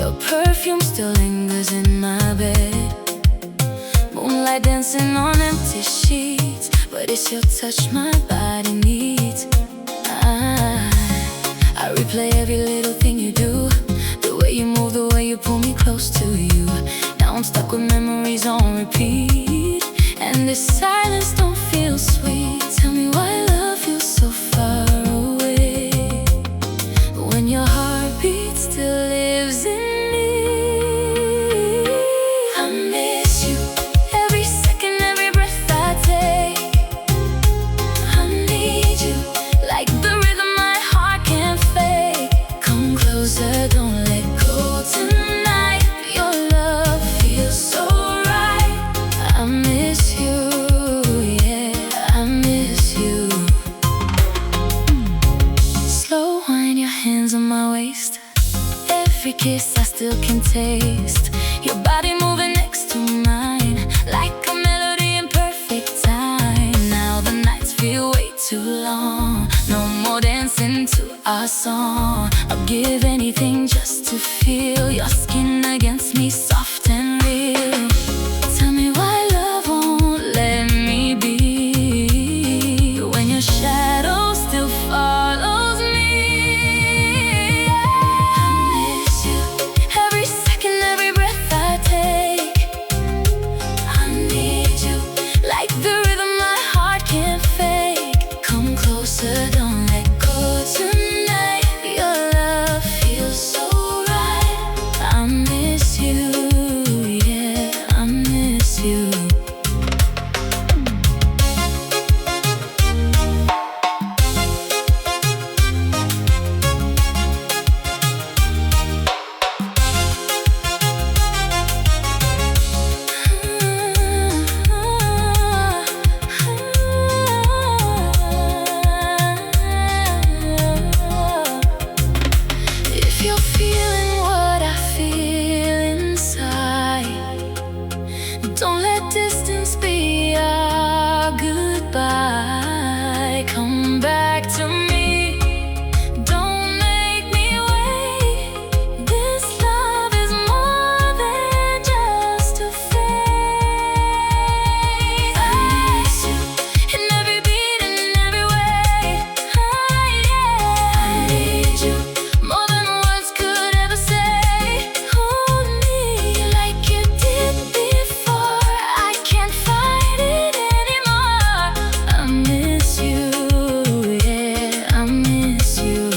Your perfume still lingers in my bed. Moonlight dancing on empty sheets, but it's your touch my body needs. I replay every little thing you do, the way you move, the way you pull me close to you. Now I'm stuck with memories on repeat, and this silence don't feel sweet. Tell me why love feels so far away when your heartbeat still lives in me. I miss you every second, every breath I take. I need you like the rhythm my heart can't fake. Come closer, don't let go tonight. Your love feels so right. I miss you, yeah, I miss you. Slow wind your hands on my waist. Every kiss I still can taste. Your body moving next to mine, like a melody in perfect time. Now the nights feel way too long. No more dancing to our song. I'll give anything just to feel your skin against me, soft and real. Tell me why love won't let me be when your shadow still follows me. I miss you every second, every breath I take. I need you like the rhythm my heart can't fake. Come closer, don't let go tonight. Your love feels so right. I miss you, yeah, I miss you. If you're feeling what I feel inside, don't let distance be our goodbye. Come back to me, don't make me wait. This love is more than just a phase. I miss you in every beat and in every way. I need you more than words could ever say. Hold me like you did before. I can't fight it anymore. I miss you, yeah, I miss you.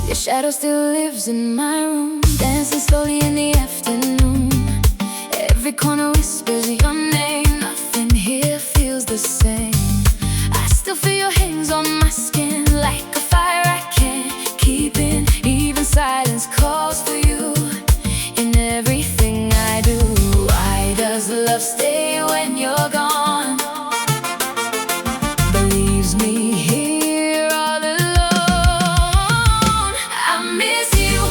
Your shadow still lives in my room, dancing slowly in the afternoon. Every corner whispers your name. Nothing here feels the same. I still feel your hands on my skin, like a fire I can't keep in. Even silence calls for you in everything I do. Why does love stay when you're gone? Believes me here all alone. I miss you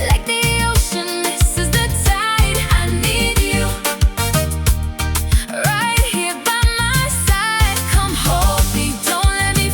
like the ocean misses the tide. I need you right here by my side. Come hold me, don't let me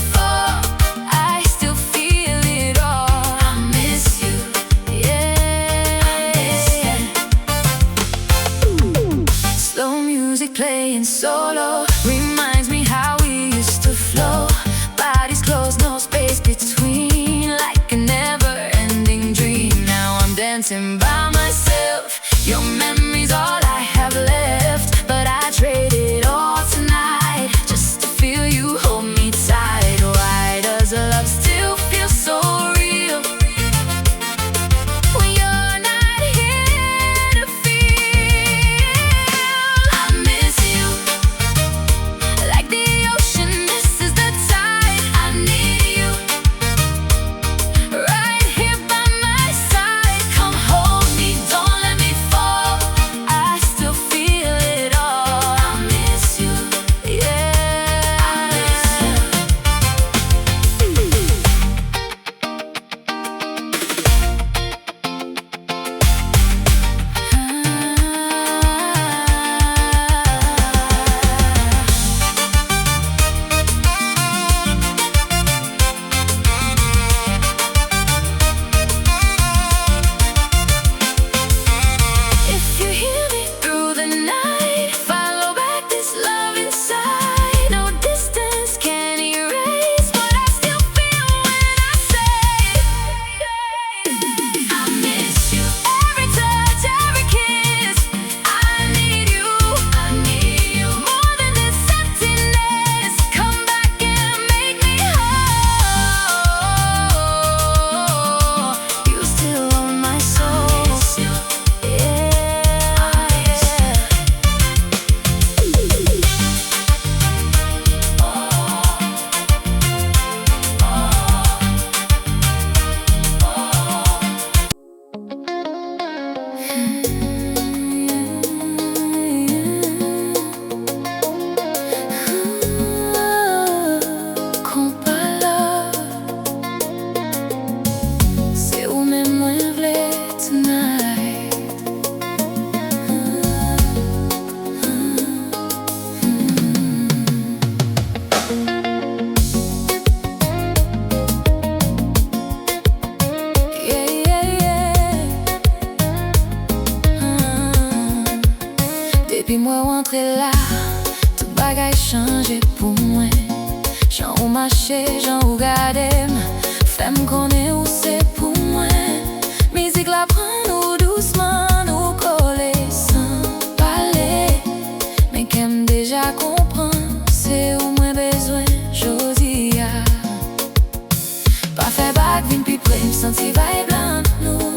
rentre là, tout bagay chanje pou mwen. Jan ou mache, jan ou gade m, fem konen ou se pou mwen. Mizik la pran nou douceman, nou kole san pale. Men kem deja kompran, se ou mwen bezwen jodi ya. Pa fe bak vin pi pre, m senti vibe lan nou.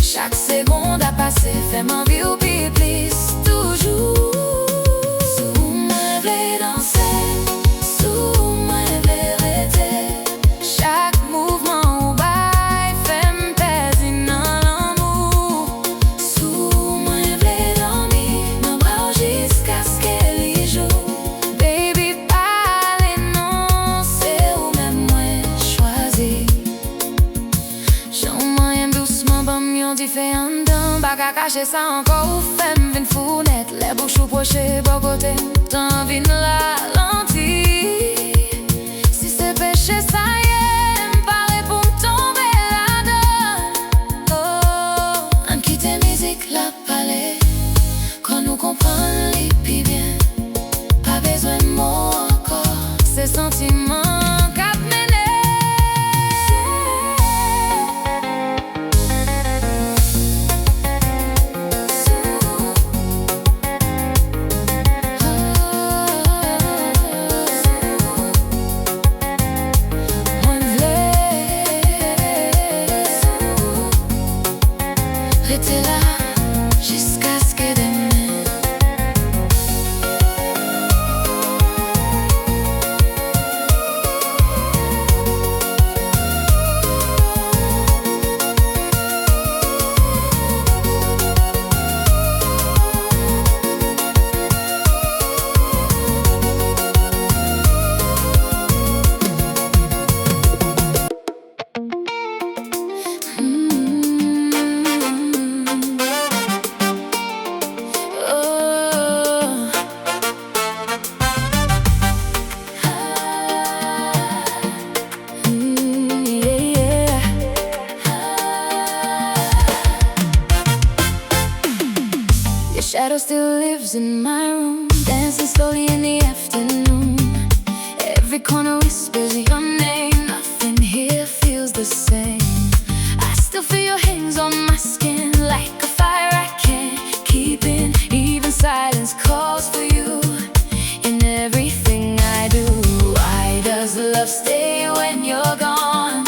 Chak seconde a pase, fè m'envi ou pi plis toujou. Sou mwen vle danse, sou mwen vle rete. Chak mouvman ou bay, fè m'pezi nan l'amou. Sou mwen vle dormi, nan bra ou jiska ske li jou. Baby pale non, se ou men mwen chwazi. Jan mwen douceman bam yon di fe an dan, baka kache sa anko ou fem vin founet. Le bouchou proche bo kote, tan vin la lanti. Si se peche sa ye, m'pare pou m'tombe la dan. Oh, an kite mizik la pale, kon nou kompran li pi bien. Pa bezwen mou anko, se sentiman kap mene. Rete la, jiska ske demen. Your shadow still lives in my room, dancing slowly in the afternoon. Every corner whispers your name, nothing here feels the same. I still feel your hands on my skin, like a fire I can't keep in. Even silence calls for you in everything I do. Why does love stay when you're gone?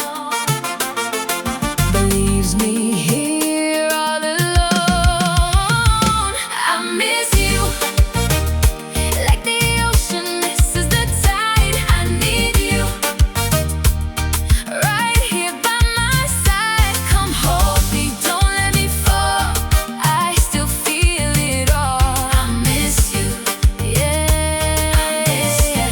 Believes me here all alone. I miss you, like the ocean misses the tide. I need you, right here by my side. Come hold me, don't let me fall, I still feel it all. I miss you, yeah, I miss you.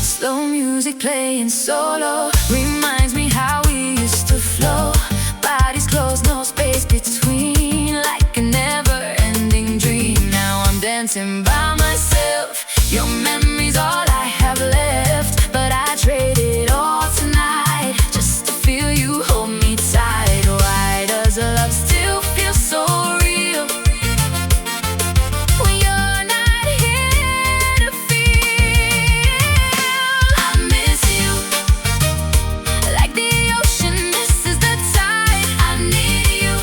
Slow music playing solo reminds me how we used to flow. Bodies close, no space between, like a never-ending dream. Now I'm dancing by myself, your memory's all I have left. But I trade it all tonight, just to feel you hold me tight. Why does love still feel so real when you're not here to feel? I miss you, like the ocean misses the tide. I need you,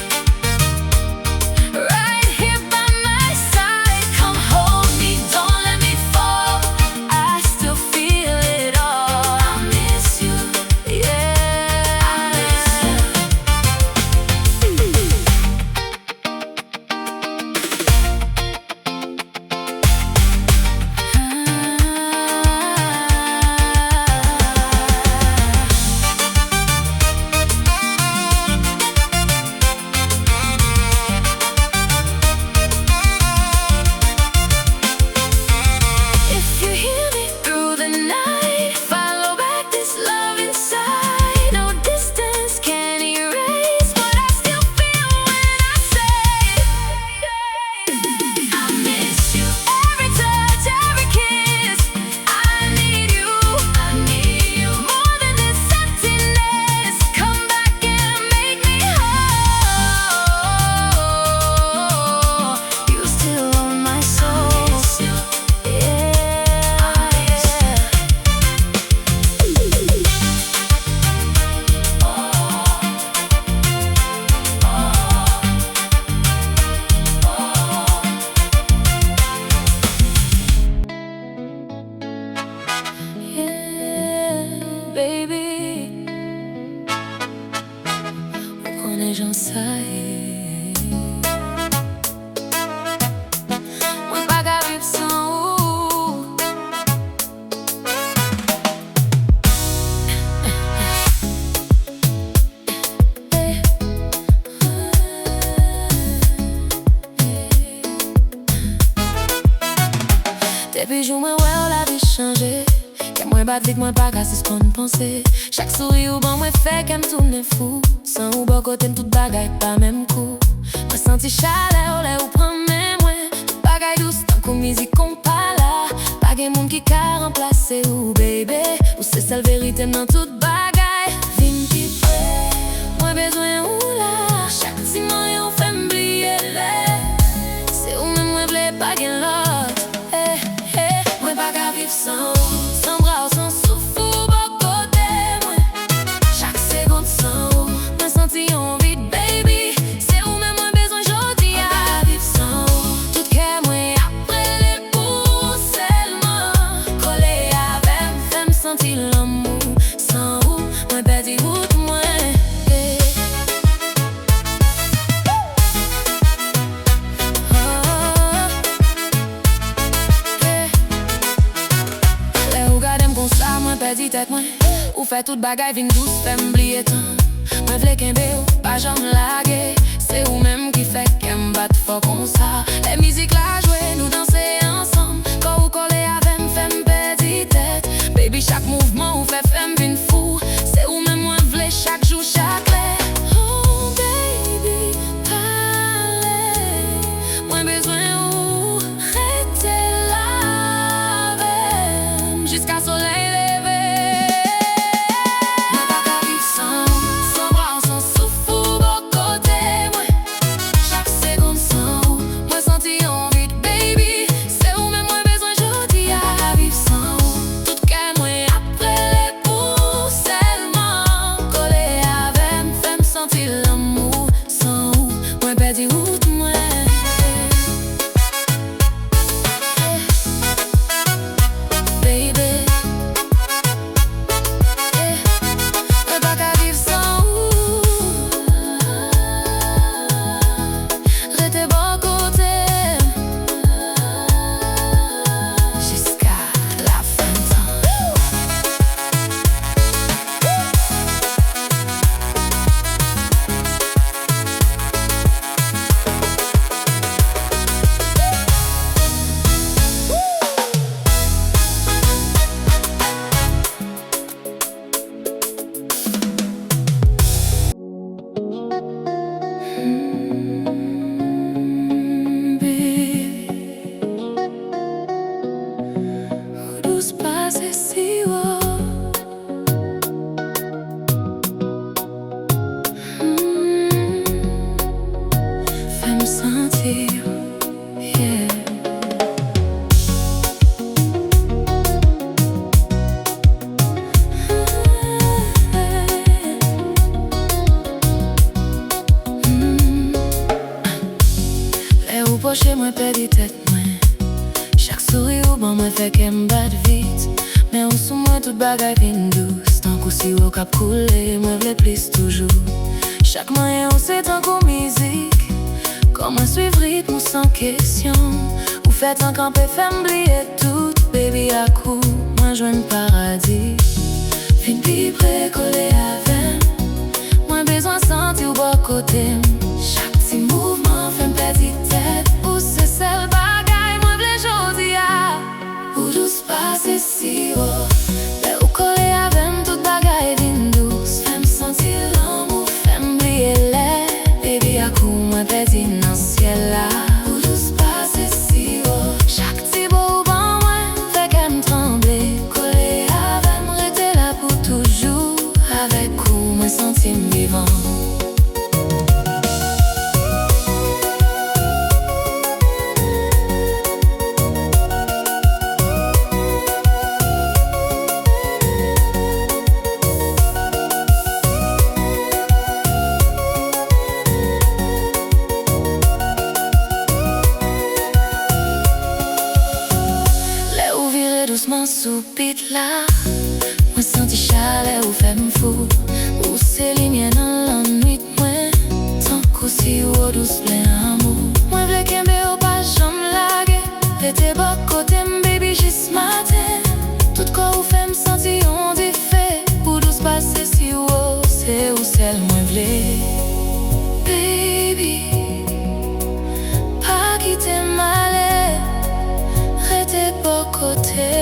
right here by my side. Come hold me, don't let me fall, mwen jan sa e. Mwen pa ka viv san ou. Depi jou mwen wè ou la vi chanje. Ke mwen bat vit mwen pa ka se skon pense. Chak souri ou ban mwen fe kem tourne fou. San ou bo kote m tout bagay pa mem kou. Mwen senti chale ou le ou pran men mwen. Tout bagay dous tan kou mizik konpa la. Pa gen moun ki ka remplase ou baby. Ou se sel verite nan tout bagay. Vin pi pre, mwen bezwen ou la. Chak ti man yon fem bliye le. Se ou men mwen vle pa gen lot. Mwen pa ka viv san ou. Sans bras ou sans souffle ou bo kote mwen. Chak seconde san ou. Mwen senti yon vide baby. Se ou men mwen bezwen jodi a. Mwen pa ka viv san ou. Tout ke mwen apre le pou selman. Kole avem fem senti l'amou. San ou mwen pedi route mwen. Mwen pedi tet mwen. Ou fè tout bagay vin dous fèm bliye tan. Mwen vle kenbe ou pa jam lage. Se ou menm ki fè kem bat fò kon sa. Le mizik la jwe nou danse ansam. Ko ou kole avem fèm pedi tet. Baby chak mouvment ou fè fèm vin fou. Se ou menm mwen vle chak jou chak lè. Oh baby pale. Mwen bezwen ou rete la avem. Jiska soleil poche mwen pedi tet mwen. Chak souri ou ban mwen fe kem bat vit. Men ou sou mwen tout bagay vin dous. Tan kou si ou kap koule, mwen vle plis toujou. Chak mwen ou se tan kou mizik. Kon mwen suiv ritm ou san kesyon. Ou fet an kampe fem bliye tout. Baby akou, mwen jwen paradis. Vin pi pre kole avem. Mwen bezwen santi ou bo kote. Chak ti mouvment fem pedi tet. Ou se sel bagay mwen vle jodi a. Ou dous pase si wo. Le ou kole avem tout bagay vin dous. Fem santi l'amou, fem bliye le. Baby akou mwen pedi nan siel la. Ou dous pase si wo. Chak ti bo ou ban mwen fe kem tremble. Kole avem rete la pou toujou. Avek ou mwen senti m'vivan. Doucement sous beat la. Mwen senti chale ou fè m'fou. Ou se li mien nan lan nuit mwen. si ou douce plein amour. Moi vle kembe ou pas jam lage. Rete bok kote baby jis matin. Tout corps ou fait me sentir on défait. Ou douce passe si ou c'est ou celle moi vle. Baby, pas quitter malais. Rete bok kote.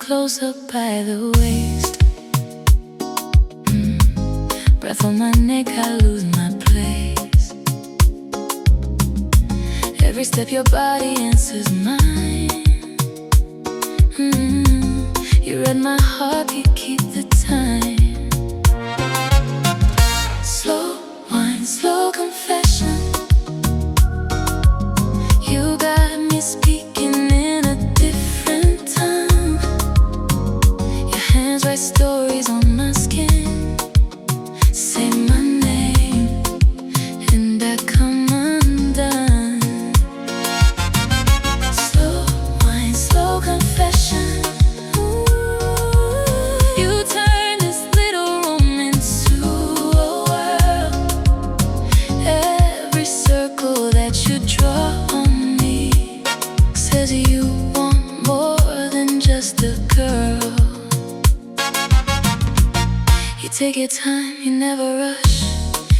Close up by the waist. Breath on my neck, I lose my place. Every step your body answers mine. You read my heart, you keep the time. Slow wine, slow confession. You got me speaking in a different tongue. Write stories on my skin. Say my name and I come undone. Slow wine, slow confession. You turn this little room into a world. Every circle that you draw on me says you want more than just a girl. You take your time, you never rush.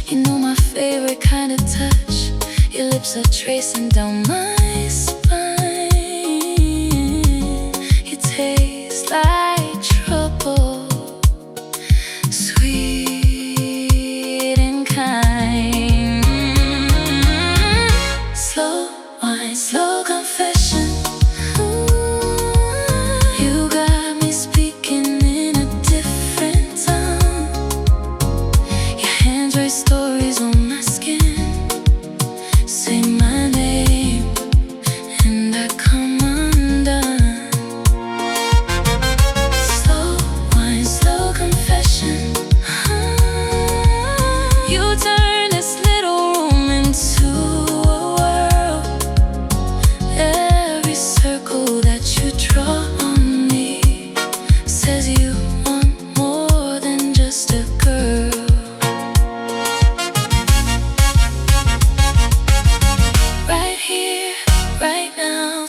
You know my favorite kind of touch. Your lips are tracing down my spine. You taste like trouble, sweet and kind. Slow wine, slow confession. You got me speaking in a different tongue. Write stories on my skin. Say my name and I come undone. Slow wine, slow confession. You turn this little room into a world. Every circle that you draw on me says you want more than just a girl. Right here, right now.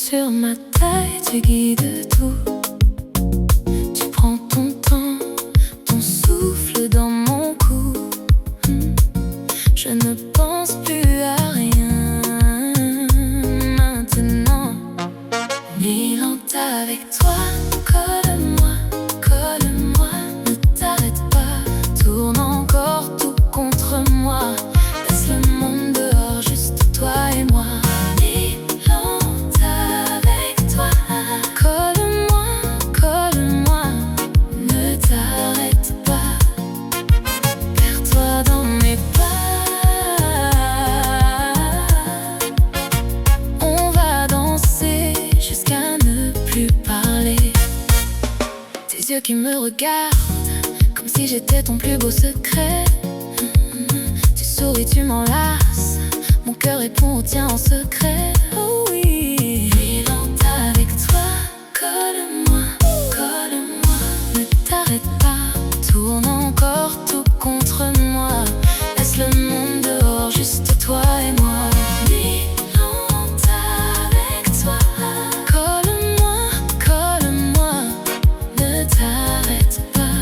sur ma taille, tu guides tout. Tu prends ton temps, ton souffle dans mon cou. Je ne pense plus à rien maintenant. Ni lente avec toi, colle-moi, colle-moi. Ne t'arrête pas, tourne encore tout contre moi. Laisse le monde dehors, juste toi et moi. Ni lente avec toi, colle-moi, colle-moi. Ne t'arrête pas, perds-toi dans mes pas. On va danser jusqu'à ne plus parler. Tes yeux qui me regardent comme si j'étais ton plus beau secret. Tu souris, tu m'enlaces, mon cœur répond au tien en secret. Oh oui, nuit lente avec toi, colle-moi, colle-moi. Ne t'arrête pas, tourne encore tout contre moi. Laisse le monde dehors, juste toi et moi. Nuit lente avec toi, colle-moi, colle-moi. Ne t'arrête pas,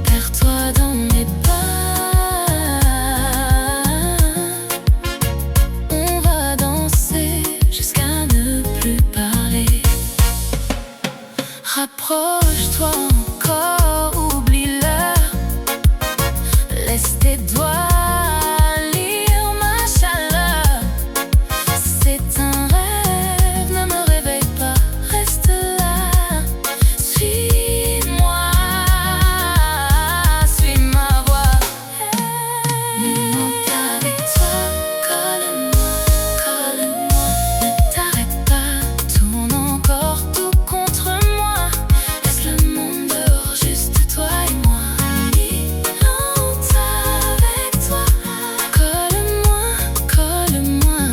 perds-toi dans mes pas. On va danser jusqu'à ne plus parler. Rapproche-toi encore, oublie l'heure. Laisse tes doigts lire ma chaleur. C'est un rêve, ne me réveille pas, reste là. Suis-moi, suis ma voix. Nuit lente avec toi, colle-moi, colle-moi. Ne t'arrête pas, tourne encore tout contre moi. Laisse le monde dehors, juste toi et moi. Nuit lente avec toi, colle-moi, colle-moi.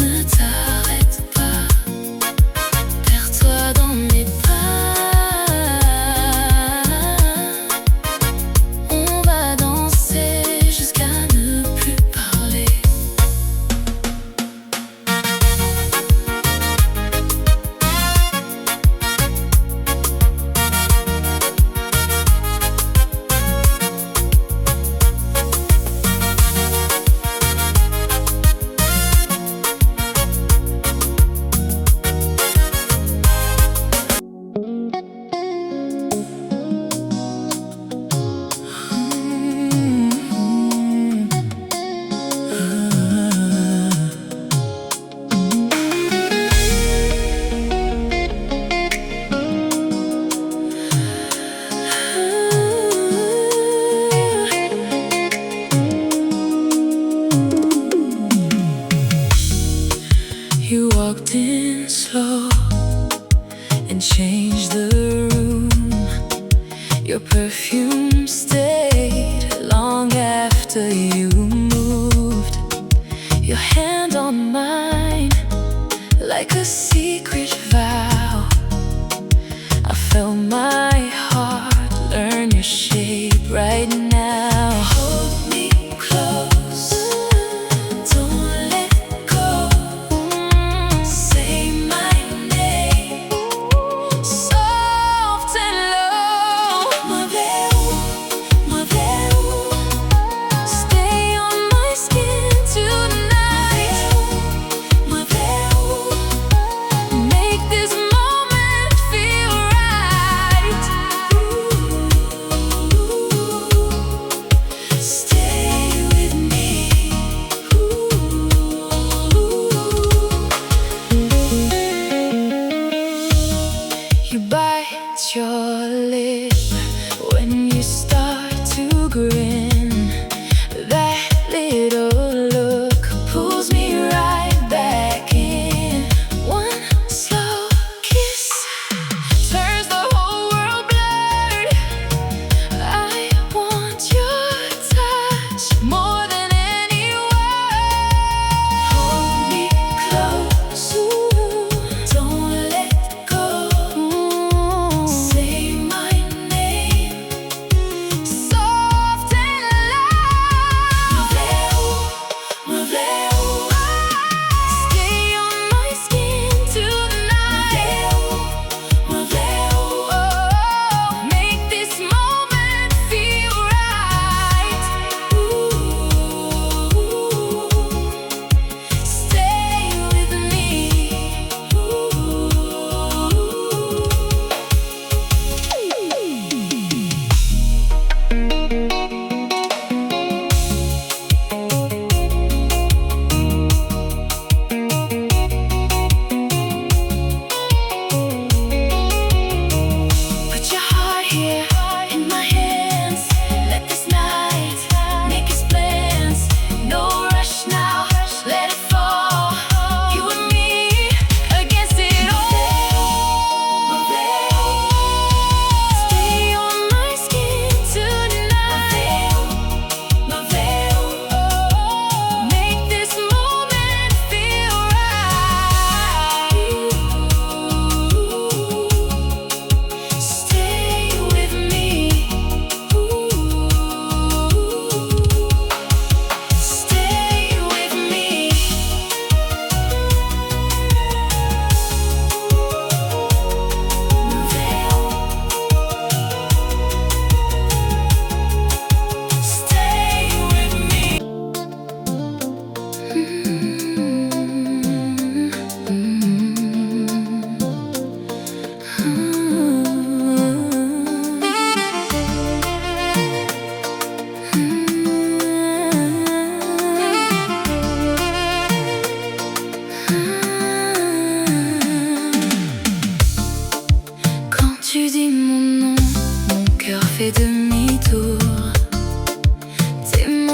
Ne t'arrête pas, perds-toi dans mes pas. On va danser jusqu'à ne plus parler. You walked in slow and changed the room. Your perfume stayed long after you moved. Your hand on mine, like a secret vow. I felt my heart learn your shape right now. Hold me close, don't let go. Say my name, soft and low. Moi vers où? Stay on my skin tonight. Moi vers où? Make this moment feel right.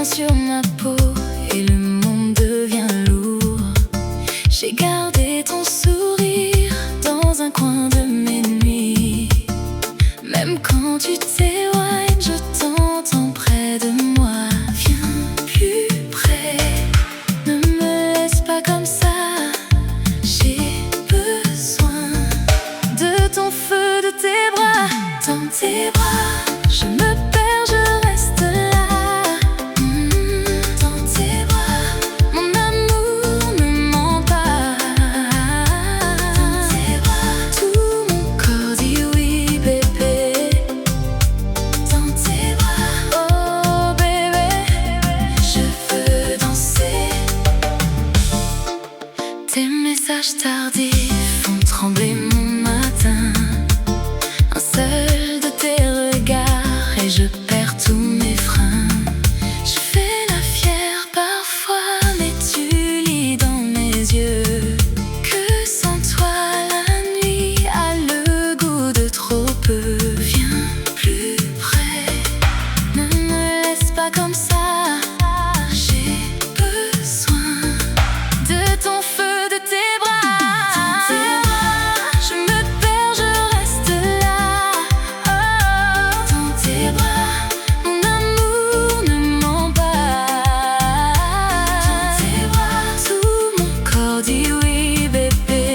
pression sur ma peau et le monde devient lourd. J'ai gardé ton sourire dans un coin de mes nuits. Même quand tu t'éloignes, je t'entends près de moi. Viens plus près, ne me laisse pas comme ça. J'ai besoin de ton feu, de tes bras. Dans tes bras, je me perds, je reste là. Dans tes bras, mon amour ne ment pas. Dans tes bras, tout mon corps dit oui, bébé. Dans tes bras, oh bébé, je veux danser. Tes messages tardifs font trembler mon matin. Un seul de tes regards et je perds tous mes freins. Je fais la fière parfois, mais tu lis dans mes yeux que sans toi la nuit a le goût de trop peu. Viens plus près, ne me laisse pas comme ça. J'ai besoin de ton feu, de tes bras. Dans tes bras, je me perds, je reste là. Oh, dans tes bras, mon amour ne ment pas. Dans tes bras, tout mon corps dit oui, bébé.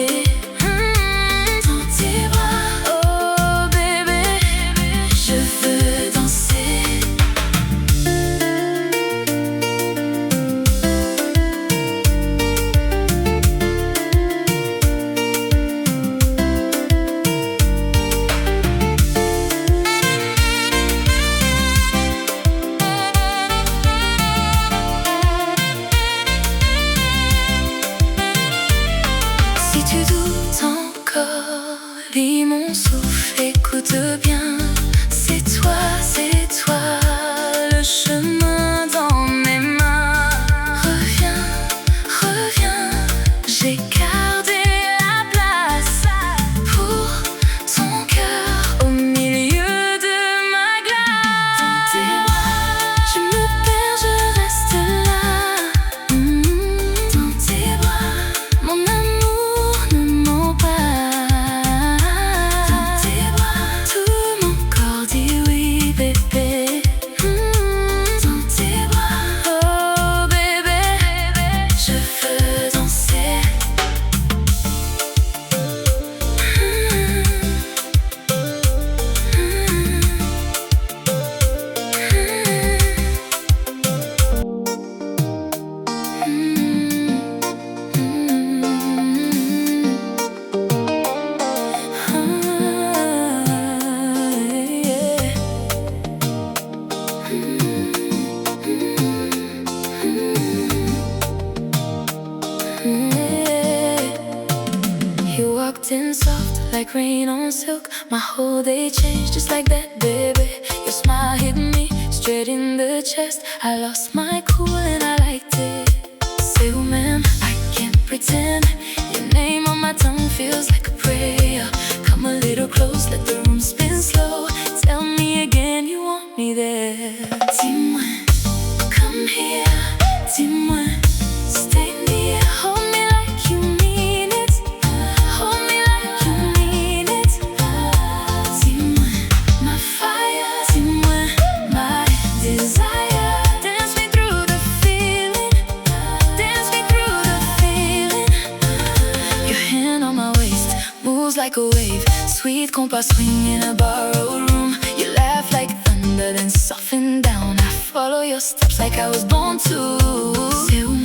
Dans tes bras, oh bébé, je veux danser. Si tu doutes encore, lis mon souffle, écoute bien. C'est toi, le chemin dans mes mains. Reviens, reviens, j'ai gardé la place pour ton cœur au milieu de ma glace. Dans tes bras, je me perds, je reste là. Dans tes bras, mon amour ne ment pas. Dans tes bras, tout mon corps dit oui, bébé. Dans tes bras, oh bébé, je veux danser. You walked in soft like rain on silk. My whole day changed just like that, baby. Your smile hit me straight in the chest. I lost my cool and I liked it. Say, oh ma'am, I can't pretend. Your name on my tongue feels like a prayer. Come a little close, let the room spin slow. Tell me again you want me there. Dis-moi, come here. Dis-moi, stay near. Hold me like you mean it. Hold me like you mean it. Dis-moi, my fire. Dis-moi, my desire. Dance me through the feeling. Dance me through the feeling. Your hand on my waist moves like a wave. Sweet Konpa swing in a borrowed room. You laugh like thunder, then soften down. I follow your steps like I was born to. Say, oh,